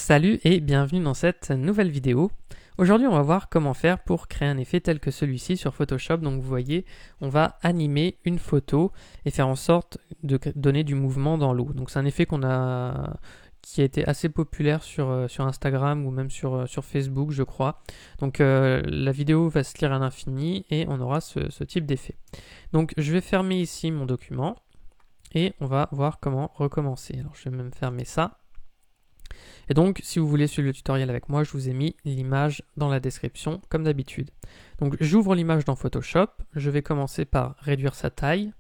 Salut et bienvenue dans cette nouvelle vidéo. Aujourd'hui, on va voir comment faire pour créer un effet tel que celui-ci sur Photoshop. Donc vous voyez, on va animer une photo et faire en sorte de donner du mouvement dans l'eau. Donc c'est un effet qui a été assez populaire sur Instagram ou même sur Facebook, je crois. Donc la vidéo va se lire à l'infini et on aura ce type d'effet. Donc je vais fermer ici mon document et on va voir comment recommencer. Alors je vais même fermer ça. Et donc, si vous voulez suivre le tutoriel avec moi, je vous ai mis l'image dans la description, comme d'habitude. Donc, j'ouvre l'image dans Photoshop. Je vais commencer par réduire sa taille,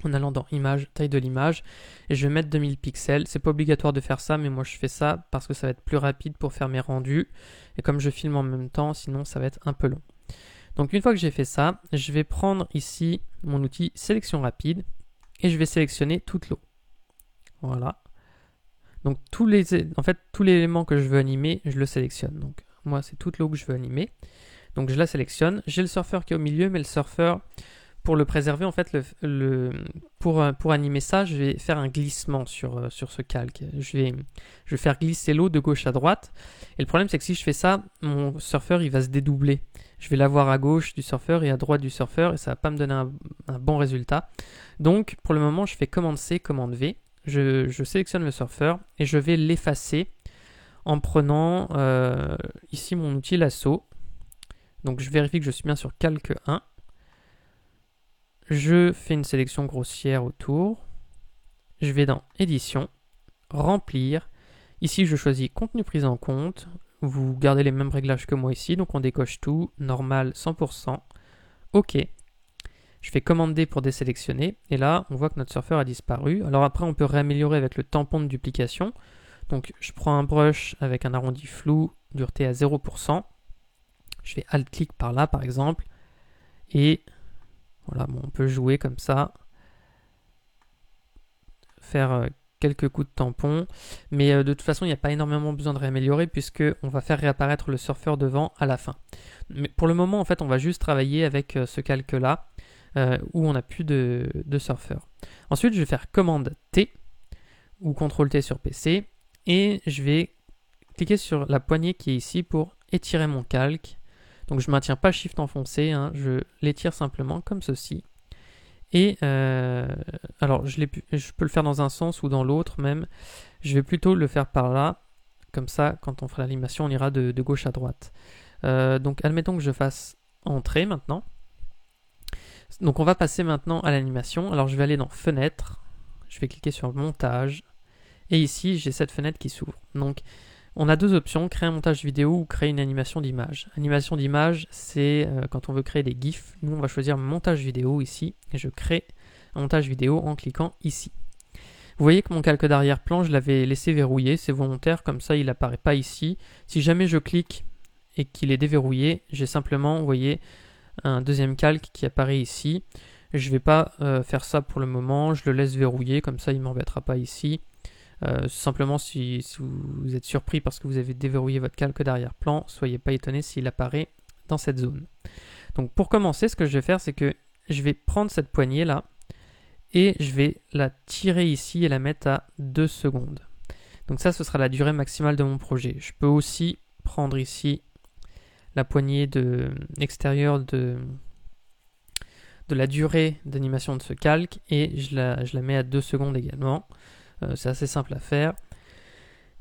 en allant dans Image, taille de l'image, et je vais mettre 2000 pixels. C'est pas obligatoire de faire ça, mais moi je fais ça parce que ça va être plus rapide pour faire mes rendus. Et comme je filme en même temps, sinon ça va être un peu long. Donc, une fois que j'ai fait ça, je vais prendre ici mon outil sélection rapide, et je vais sélectionner toute l'eau. Voilà. Donc tout l'élément que je veux animer, je le sélectionne. Donc moi, c'est toute l'eau que je veux animer. Donc je la sélectionne. J'ai le surfeur qui est au milieu, mais le surfeur, pour le préserver, en fait, pour animer ça, je vais faire un glissement sur ce calque. Je vais faire glisser l'eau de gauche à droite. Et le problème, c'est que si je fais ça, mon surfeur, il va se dédoubler. Je vais l'avoir à gauche du surfeur et à droite du surfeur, et ça va pas me donner un bon résultat. Donc pour le moment, je fais commande C, commande V. Je sélectionne le surfeur et je vais l'effacer en prenant ici mon outil lasso. Donc je vérifie que je suis bien sur calque 1. Je fais une sélection grossière autour. Je vais dans édition, remplir. Ici je choisis contenu pris en compte. Vous gardez les mêmes réglages que moi ici. Donc on décoche tout, normal 100%. OK. Je fais commande D pour désélectionner, et là, on voit que notre surfeur a disparu. Alors après, on peut réaméliorer avec le tampon de duplication. Donc, je prends un brush avec un arrondi flou, dureté à 0%. Je fais Alt-clic par là, par exemple. Et voilà, bon, on peut jouer comme ça. Faire quelques coups de tampon. Mais de toute façon, il n'y a pas énormément besoin de réaméliorer, puisqu'on va faire réapparaître le surfeur devant à la fin. Mais pour le moment, en fait, on va juste travailler avec ce calque-là. Où on n'a plus de surfeur. Ensuite, je vais faire commande T ou CTRL T sur PC et je vais cliquer sur la poignée qui est ici pour étirer mon calque. Donc je ne maintiens pas Shift enfoncé, je l'étire simplement comme ceci. Et alors je peux le faire dans un sens ou dans l'autre même. Je vais plutôt le faire par là. Comme ça, quand on fera l'animation, on ira de gauche à droite. Donc admettons que je fasse Entrée maintenant. Donc on va passer maintenant à l'animation. Alors je vais aller dans Fenêtre, je vais cliquer sur Montage, et ici j'ai cette fenêtre qui s'ouvre. Donc on a deux options, créer un montage vidéo ou créer une animation d'image. Animation d'image, c'est quand on veut créer des GIFs. Nous on va choisir montage vidéo ici, et je crée un montage vidéo en cliquant ici. Vous voyez que mon calque d'arrière-plan, je l'avais laissé verrouillé, c'est volontaire, comme ça il n'apparaît pas ici. Si jamais je clique et qu'il est déverrouillé, j'ai simplement, vous voyez, un deuxième calque qui apparaît ici. Je ne vais pas faire ça pour le moment, je le laisse verrouiller, comme ça il ne m'embêtera pas ici. Simplement si vous êtes surpris parce que vous avez déverrouillé votre calque d'arrière-plan, soyez pas étonné s'il apparaît dans cette zone. Donc pour commencer, ce que je vais faire, c'est que je vais prendre cette poignée là et je vais la tirer ici et la mettre à 2 secondes. Donc ça, ce sera la durée maximale de mon projet. Je peux aussi prendre ici la poignée extérieure de la durée d'animation de ce calque et je la mets à 2 secondes également. C'est assez simple à faire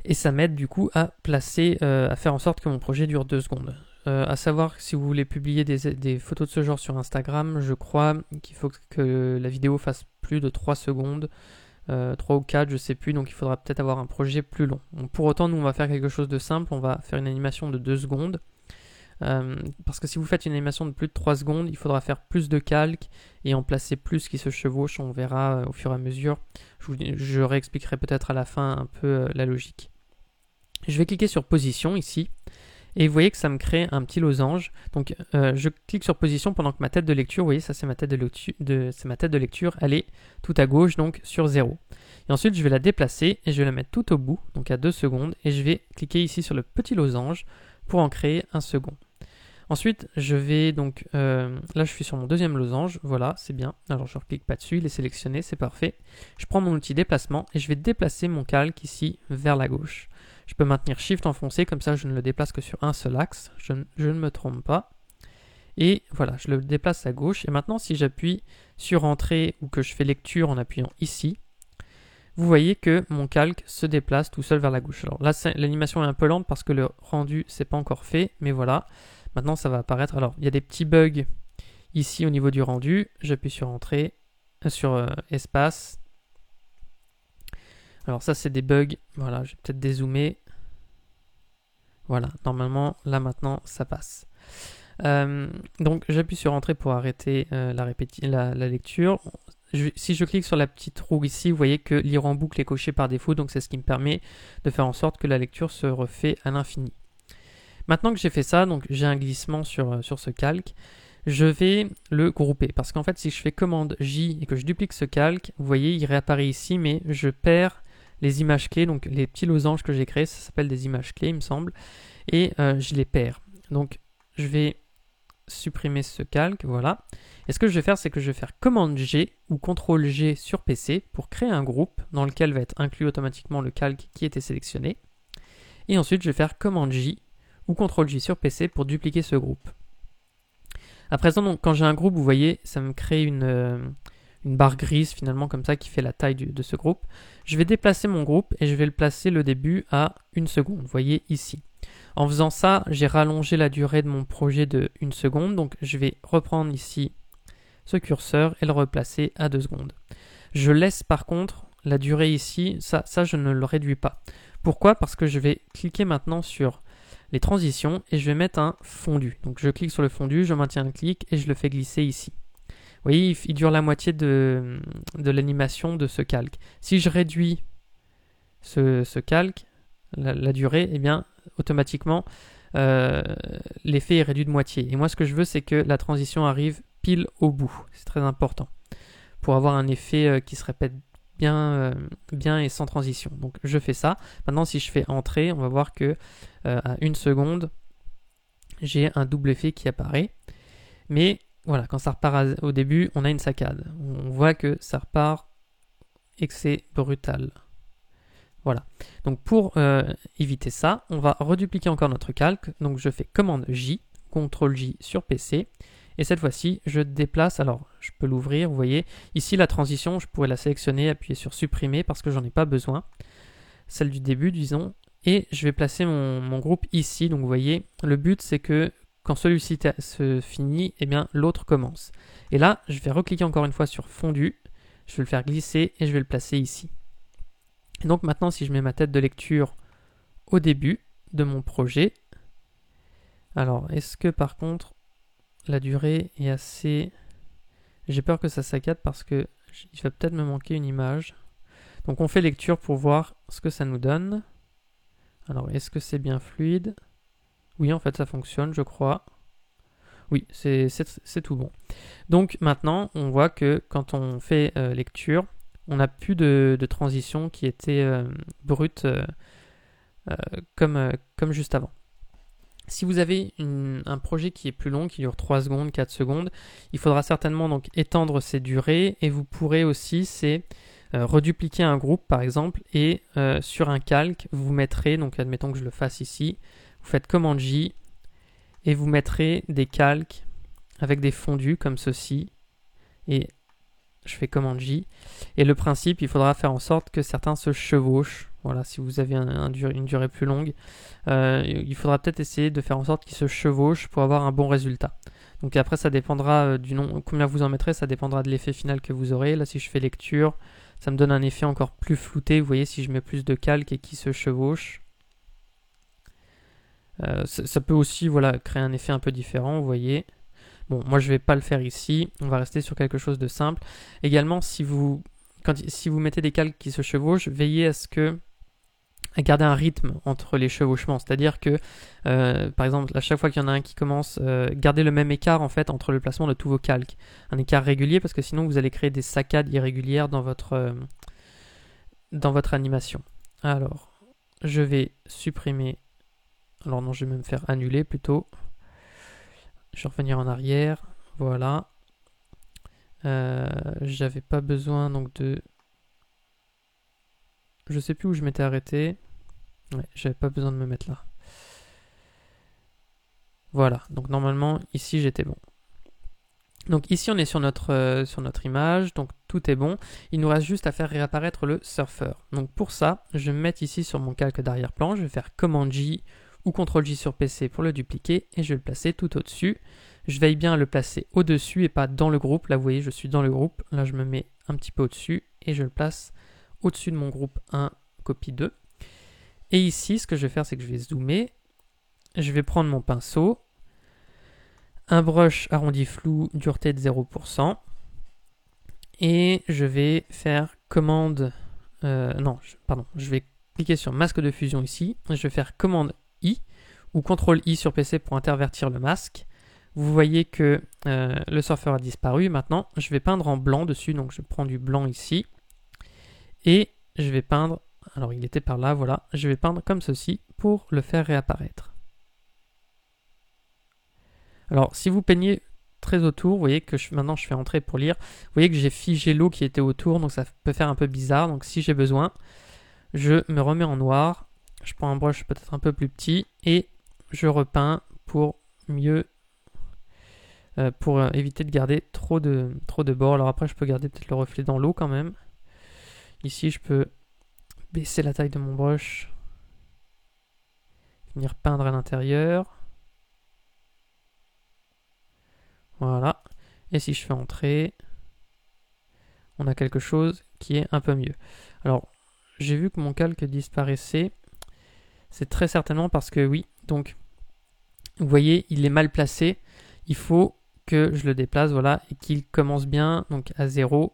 et ça m'aide du coup à faire en sorte que mon projet dure 2 secondes. À savoir que si vous voulez publier des photos de ce genre sur Instagram, je crois qu'il faut que la vidéo fasse plus de 3 secondes, 3 ou 4, je sais plus, donc il faudra peut-être avoir un projet plus long. Donc pour autant, nous on va faire quelque chose de simple, on va faire une animation de 2 secondes. Parce que si vous faites une animation de plus de 3 secondes, il faudra faire plus de calques et en placer plus qui se chevauchent, on verra au fur et à mesure. Je réexpliquerai peut-être à la fin un peu la logique. Je vais cliquer sur position ici et vous voyez que ça me crée un petit losange. Donc je clique sur position pendant que ma tête de lecture, vous voyez ça c'est ma tête de lecture, elle est tout à gauche donc sur 0. Et ensuite je vais la déplacer et je vais la mettre tout au bout, donc à 2 secondes, et je vais cliquer ici sur le petit losange pour en créer un second. Ensuite, je vais donc, là je suis sur mon deuxième losange, voilà, c'est bien. Alors je ne clique pas dessus, il est sélectionné, c'est parfait. Je prends mon outil déplacement et je vais déplacer mon calque ici vers la gauche. Je peux maintenir Shift enfoncé, comme ça je ne le déplace que sur un seul axe, je ne me trompe pas. Et voilà, je le déplace à gauche. Et maintenant, si j'appuie sur Entrée ou que je fais lecture en appuyant ici, vous voyez que mon calque se déplace tout seul vers la gauche. Alors là, l'animation est un peu lente parce que le rendu, c'est pas encore fait, mais voilà. Maintenant, ça va apparaître. Alors, il y a des petits bugs ici au niveau du rendu. J'appuie sur Entrée, sur Espace. Alors ça, c'est des bugs. Voilà, je vais peut-être dézoomer. Voilà, normalement, là maintenant, ça passe. Donc j'appuie sur Entrée pour arrêter la lecture. Si je clique sur la petite roue ici, vous voyez que lire en boucle est coché par défaut, donc c'est ce qui me permet de faire en sorte que la lecture se refait à l'infini. Maintenant que j'ai fait ça, donc j'ai un glissement sur ce calque, je vais le grouper, parce qu'en fait si je fais commande J et que je duplique ce calque, vous voyez il réapparaît ici, mais je perds les images clés, donc les petits losanges que j'ai créés, ça s'appelle des images clés il me semble, et je les perds. Donc je vais supprimer ce calque, voilà. Et ce que je vais faire, c'est que je vais faire commande G ou CTRL G sur PC pour créer un groupe dans lequel va être inclus automatiquement le calque qui était sélectionné. Et ensuite, je vais faire commande J ou CTRL J sur PC pour dupliquer ce groupe. À présent, donc, quand j'ai un groupe, vous voyez, ça me crée une barre grise finalement comme ça qui fait la taille de ce groupe. Je vais déplacer mon groupe et je vais le placer le début à 1 seconde, vous voyez ici. En faisant ça, j'ai rallongé la durée de mon projet de 1 seconde, donc je vais reprendre ici ce curseur et le replacer à 2 secondes. Je laisse par contre la durée ici, ça je ne le réduis pas. Pourquoi? Parce que je vais cliquer maintenant sur les transitions et je vais mettre un fondu. Donc je clique sur le fondu, je maintiens le clic et je le fais glisser ici. Vous voyez, il dure la moitié de l'animation de ce calque. Si je réduis ce calque, la durée, eh bien automatiquement l'effet est réduit de moitié. Et moi ce que je veux, c'est que la transition arrive pile au bout. C'est très important pour avoir un effet qui se répète bien et sans transition. Donc je fais ça. Maintenant si je fais Entrée, on va voir que à 1 seconde, j'ai un double effet qui apparaît. Mais voilà, quand ça repart au début, on a une saccade. On voit que ça repart et que c'est brutal. Voilà. Donc pour éviter ça, on va redupliquer encore notre calque. Donc je fais commande J, CTRL J sur PC. Et cette fois-ci, je déplace, alors je peux l'ouvrir, vous voyez. Ici, la transition, je pourrais la sélectionner, appuyer sur supprimer parce que j'en ai pas besoin. Celle du début, disons. Et je vais placer mon groupe ici. Donc vous voyez, le but c'est que quand celui-ci se finit, eh bien l'autre commence. Et là, je vais recliquer encore une fois sur fondu. Je vais le faire glisser et je vais le placer ici. Et donc maintenant, si je mets ma tête de lecture au début de mon projet, alors est-ce que par contre la durée est assez... J'ai peur que ça saccade parce que il va peut-être me manquer une image. Donc on fait lecture pour voir ce que ça nous donne. Alors est-ce que c'est bien fluide? Oui, en fait ça fonctionne, je crois. Oui, c'est tout bon. Donc maintenant, on voit que quand on fait lecture, on n'a plus de transition qui était brute comme juste avant. Si vous avez un projet qui est plus long, qui dure 3 secondes, 4 secondes, il faudra certainement donc étendre ces durées et vous pourrez aussi redupliquer un groupe par exemple et sur un calque, vous mettrez, donc admettons que je le fasse ici, vous faites commande J et vous mettrez des calques avec des fondus comme ceci et je fais commande J et le principe, il faudra faire en sorte que certains se chevauchent. Voilà, si vous avez une durée plus longue, il faudra peut-être essayer de faire en sorte qu'ils se chevauchent pour avoir un bon résultat. Donc après, ça dépendra du nombre, combien vous en mettrez, ça dépendra de l'effet final que vous aurez. Là, si je fais lecture, ça me donne un effet encore plus flouté. Vous voyez, si je mets plus de calque et qui se chevauche, ça peut aussi créer un effet un peu différent, vous voyez. Bon, moi, je ne vais pas le faire ici. On va rester sur quelque chose de simple. Également, si vous mettez des calques qui se chevauchent, veillez à garder un rythme entre les chevauchements, c'est-à-dire que par exemple à chaque fois qu'il y en a un qui commence, gardez le même écart en fait entre le placement de tous vos calques, un écart régulier parce que sinon vous allez créer des saccades irrégulières dans votre animation. Alors je vais supprimer, alors non je vais même faire annuler plutôt, je vais revenir en arrière, voilà, j'avais pas besoin donc de... Je sais plus où je m'étais arrêté. Ouais, j'avais pas besoin de me mettre là. Voilà, donc normalement ici j'étais bon. Donc ici on est sur notre image, donc tout est bon. Il nous reste juste à faire réapparaître le surfeur. Donc pour ça, je vais me mettre ici sur mon calque d'arrière-plan, je vais faire Command J ou Ctrl J sur PC pour le dupliquer et je vais le placer tout au-dessus. Je veille bien à le placer au-dessus et pas dans le groupe. Là vous voyez je suis dans le groupe, là je me mets un petit peu au-dessus et je le place au-dessus de mon groupe 1, copie 2. Et ici ce que je vais faire c'est que je vais zoomer, je vais prendre mon pinceau, un brush arrondi flou, dureté de 0%. Et je vais faire commande... je vais cliquer sur masque de fusion ici. Je vais faire commande I ou CTRL I sur PC pour intervertir le masque. Vous voyez que le surfeur a disparu. Maintenant, je vais peindre en blanc dessus. Donc je prends du blanc ici. Et je vais peindre... Alors il était par là, voilà. Je vais peindre comme ceci pour le faire réapparaître. Alors, si vous peignez très autour, vous voyez que maintenant je fais entrer pour lire. Vous voyez que j'ai figé l'eau qui était autour, donc ça peut faire un peu bizarre. Donc si j'ai besoin, je me remets en noir. Je prends un brush peut-être un peu plus petit et je repeins pour mieux, pour éviter de garder trop de bords. Alors après, je peux garder peut-être le reflet dans l'eau quand même. Ici, je peux baisser la taille de mon brush, venir peindre à l'intérieur. Voilà. Et si je fais entrer, on a quelque chose qui est un peu mieux. Alors, j'ai vu que mon calque disparaissait. C'est très certainement parce que oui, donc, vous voyez, il est mal placé. Il faut que je le déplace, voilà, et qu'il commence bien donc à 0.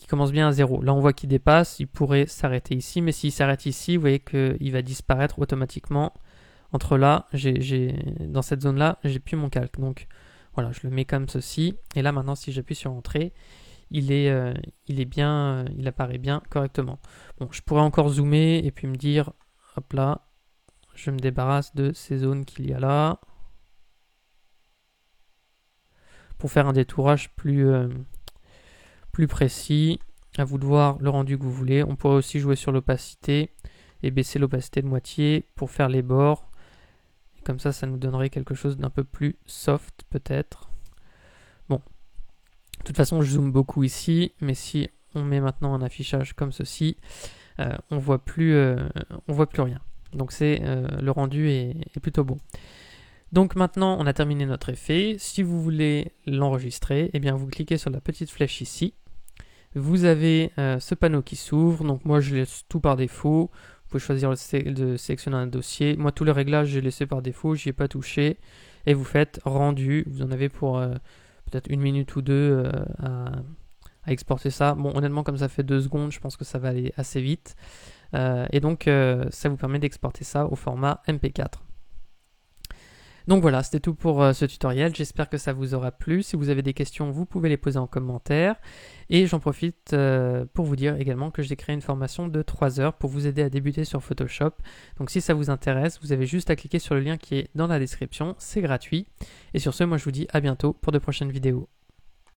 Il commence bien à 0. Là, on voit qu'il dépasse. Il pourrait s'arrêter ici, mais s'il s'arrête ici, vous voyez qu'il va disparaître automatiquement. Entre là, dans cette zone-là, j'ai plus mon calque. Donc, voilà, je le mets comme ceci. Et là, maintenant, si j'appuie sur Entrée, il apparaît bien correctement. Bon, je pourrais encore zoomer et puis me dire, hop là, je me débarrasse de ces zones qu'il y a là. Pour faire un détourage plus précis, à vous de voir le rendu que vous voulez. On pourrait aussi jouer sur l'opacité et baisser l'opacité de moitié pour faire les bords. Comme ça nous donnerait quelque chose d'un peu plus soft peut-être. Bon, de toute façon je zoome beaucoup ici, mais si on met maintenant un affichage comme ceci, on voit plus rien. Donc le rendu est plutôt beau. Donc maintenant on a terminé notre effet. Si vous voulez l'enregistrer, eh bien vous cliquez sur la petite flèche ici. Vous avez ce panneau qui s'ouvre, donc moi je laisse tout par défaut. Vous pouvez choisir de sélectionner un dossier. Moi, tous les réglages, j'ai laissé par défaut, j'y ai pas touché. Et vous faites rendu. Vous en avez pour peut-être 1 minute ou 2 à exporter ça. Bon, honnêtement, comme ça fait 2 secondes, je pense que ça va aller assez vite. Et donc, ça vous permet d'exporter ça au format MP4. Donc voilà, c'était tout pour ce tutoriel. J'espère que ça vous aura plu. Si vous avez des questions, vous pouvez les poser en commentaire. Et j'en profite pour vous dire également que j'ai créé une formation de 3 heures pour vous aider à débuter sur Photoshop. Donc si ça vous intéresse, vous avez juste à cliquer sur le lien qui est dans la description. C'est gratuit. Et sur ce, moi je vous dis à bientôt pour de prochaines vidéos.